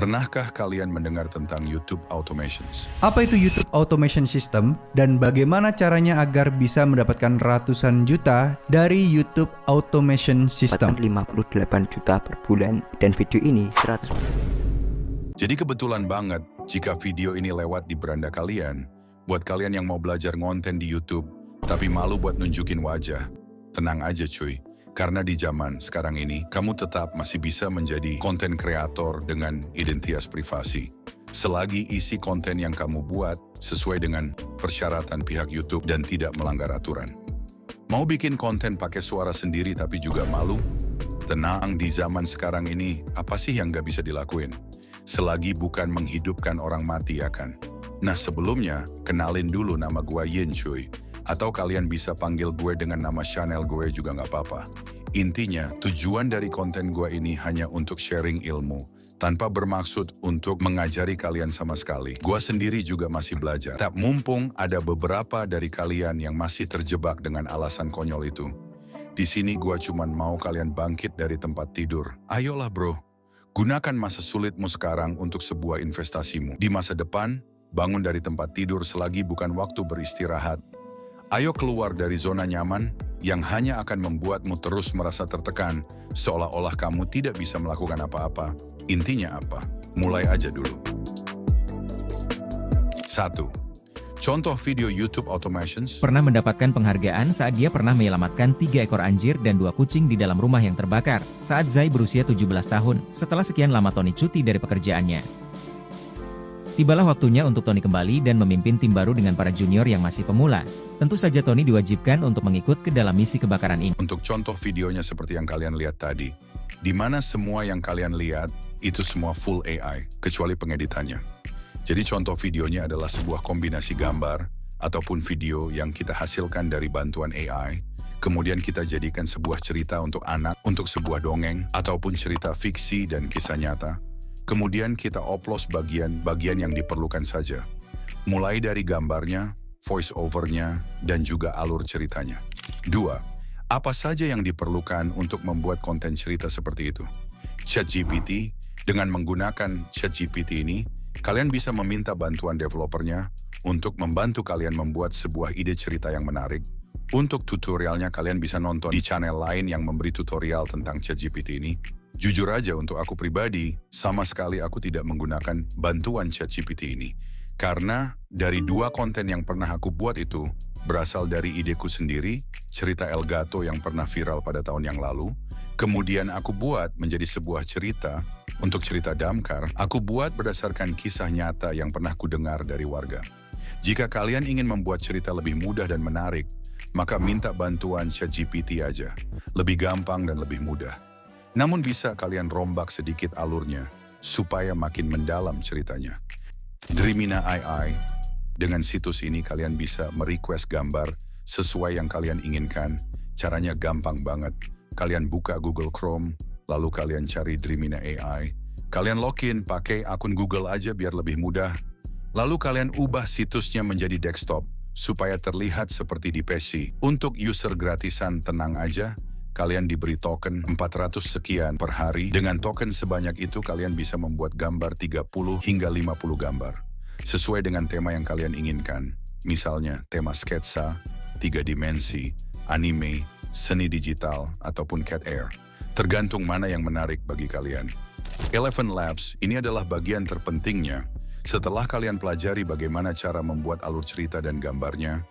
Pernahkah kalian mendengar tentang YouTube Automations? Apa itu YouTube Automation System dan bagaimana caranya agar bisa mendapatkan ratusan juta dari YouTube Automation System? 58 juta per bulan dan video ini 100. Jadi kebetulan banget jika video ini lewat di beranda kalian, buat kalian yang mau belajar ngonten di YouTube, tapi malu buat nunjukin wajah. Tenang aja cuy. Karena di zaman sekarang ini, kamu tetap masih bisa menjadi konten kreator dengan identitas privasi. Selagi isi konten yang kamu buat sesuai dengan persyaratan pihak YouTube dan tidak melanggar aturan. Mau bikin konten pakai suara sendiri tapi juga malu? Tenang, di zaman sekarang ini, apa sih yang gak bisa dilakuin? Selagi bukan menghidupkan orang mati ya kan? Nah sebelumnya, kenalin dulu nama gue Yin cuy. Atau kalian bisa panggil gue dengan nama channel gue juga nggak apa-apa. Intinya, tujuan dari konten gue ini hanya untuk sharing ilmu, tanpa bermaksud untuk mengajari kalian sama sekali. Gue sendiri juga masih belajar. Tak mumpung ada beberapa dari kalian yang masih terjebak dengan alasan konyol itu. Di sini gue cuman mau kalian bangkit dari tempat tidur. Ayolah bro, gunakan masa sulitmu sekarang untuk sebuah investasimu. Di masa depan, bangun dari tempat tidur selagi bukan waktu beristirahat. Ayo keluar dari zona nyaman yang hanya akan membuatmu terus merasa tertekan, seolah-olah kamu tidak bisa melakukan apa-apa. Intinya apa? Mulai aja dulu. 1. Contoh video YouTube Automations. Pernah mendapatkan penghargaan saat dia pernah menyelamatkan 3 ekor anjir dan 2 kucing di dalam rumah yang terbakar, saat Zai berusia 17 tahun, setelah sekian lama Tony cuti dari pekerjaannya. Tibalah waktunya untuk Tony kembali dan memimpin tim baru dengan para junior yang masih pemula. Tentu saja Tony diwajibkan untuk mengikut ke dalam misi kebakaran ini. Untuk contoh videonya seperti yang kalian lihat tadi, di mana semua yang kalian lihat itu semua full AI, kecuali pengeditannya. Jadi contoh videonya adalah sebuah kombinasi gambar ataupun video yang kita hasilkan dari bantuan AI. Kemudian kita jadikan sebuah cerita untuk anak, untuk sebuah dongeng, ataupun cerita fiksi dan kisah nyata. Kemudian kita oplos bagian-bagian yang diperlukan saja. Mulai dari gambarnya, voice overnya, dan juga alur ceritanya. 2. Apa saja yang diperlukan untuk membuat konten cerita seperti itu? ChatGPT, dengan menggunakan ChatGPT ini, kalian bisa meminta bantuan developernya untuk membantu kalian membuat sebuah ide cerita yang menarik. Untuk tutorialnya kalian bisa nonton di channel lain yang memberi tutorial tentang ChatGPT ini. Jujur aja untuk aku pribadi, sama sekali aku tidak menggunakan bantuan ChatGPT ini. Karena dari 2 konten yang pernah aku buat itu, berasal dari ideku sendiri, cerita Elgato yang pernah viral pada tahun yang lalu. Kemudian aku buat menjadi sebuah cerita, untuk cerita Damkar, aku buat berdasarkan kisah nyata yang pernah kudengar dari warga. Jika kalian ingin membuat cerita lebih mudah dan menarik, maka minta bantuan ChatGPT aja. Lebih gampang dan lebih mudah. Namun bisa kalian rombak sedikit alurnya, supaya makin mendalam ceritanya. Dreamina AI, dengan situs ini kalian bisa merequest gambar sesuai yang kalian inginkan. Caranya gampang banget. Kalian buka Google Chrome, lalu kalian cari Dreamina AI. Kalian login pakai akun Google aja biar lebih mudah. Lalu kalian ubah situsnya menjadi desktop, supaya terlihat seperti di PC. Untuk user gratisan tenang aja. Kalian diberi token 400 sekian per hari. Dengan token sebanyak itu kalian bisa membuat gambar 30 hingga 50 gambar. Sesuai dengan tema yang kalian inginkan. Misalnya tema sketsa, 3 dimensi, anime, seni digital, ataupun cat air. Tergantung mana yang menarik bagi kalian. Eleven Labs ini adalah bagian terpentingnya. Setelah kalian pelajari bagaimana cara membuat alur cerita dan gambarnya,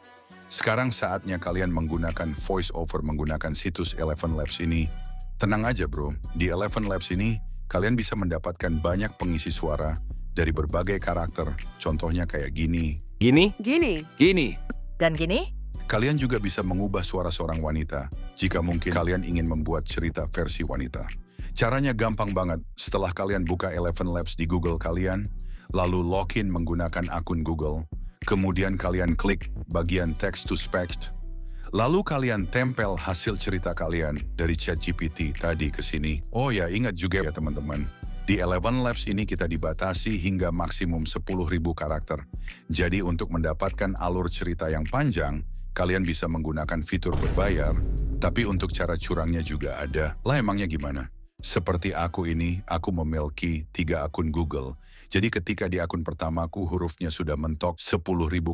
sekarang saatnya kalian menggunakan voice over menggunakan situs Eleven Labs ini. Tenang aja bro, di Eleven Labs ini kalian bisa mendapatkan banyak pengisi suara dari berbagai karakter. Contohnya kayak gini. Gini? Gini. Gini. Dan gini? Kalian juga bisa mengubah suara seorang wanita jika mungkin kalian ingin membuat cerita versi wanita. Caranya gampang banget. Setelah kalian buka Eleven Labs di Google kalian, lalu login menggunakan akun Google. Kemudian kalian klik bagian text to speech. Lalu kalian tempel hasil cerita kalian dari ChatGPT tadi ke sini. Oh ya, ingat juga ya teman-teman. Di Eleven Labs ini kita dibatasi hingga maksimum 10.000 karakter. Jadi untuk mendapatkan alur cerita yang panjang, kalian bisa menggunakan fitur berbayar. Tapi untuk cara curangnya juga ada. Lah emangnya gimana? Seperti aku ini, aku memiliki 3 akun Google. Jadi ketika di akun pertamaku hurufnya sudah mentok 10.000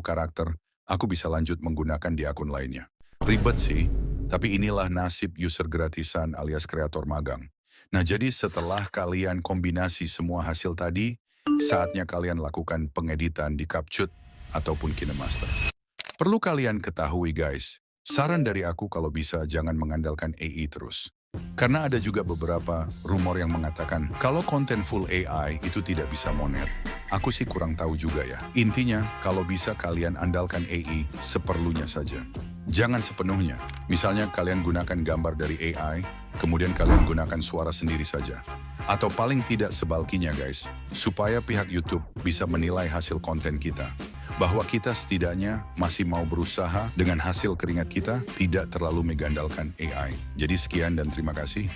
karakter, aku bisa lanjut menggunakan di akun lainnya. Ribet sih, tapi inilah nasib user gratisan alias kreator magang. Nah jadi setelah kalian kombinasi semua hasil tadi, saatnya kalian lakukan pengeditan di CapCut ataupun KineMaster. Perlu kalian ketahui guys, saran dari aku kalau bisa jangan mengandalkan AI terus. Karena ada juga beberapa rumor yang mengatakan kalau konten full AI itu tidak bisa monet. Aku sih kurang tahu juga ya. Intinya, kalau bisa kalian andalkan AI seperlunya saja. Jangan sepenuhnya. Misalnya kalian gunakan gambar dari AI, kemudian kalian gunakan suara sendiri saja. Atau paling tidak sebaliknya guys, supaya pihak YouTube bisa menilai hasil konten kita. Bahwa kita setidaknya masih mau berusaha dengan hasil keringat kita tidak terlalu mengandalkan AI. Jadi sekian dan terima kasih.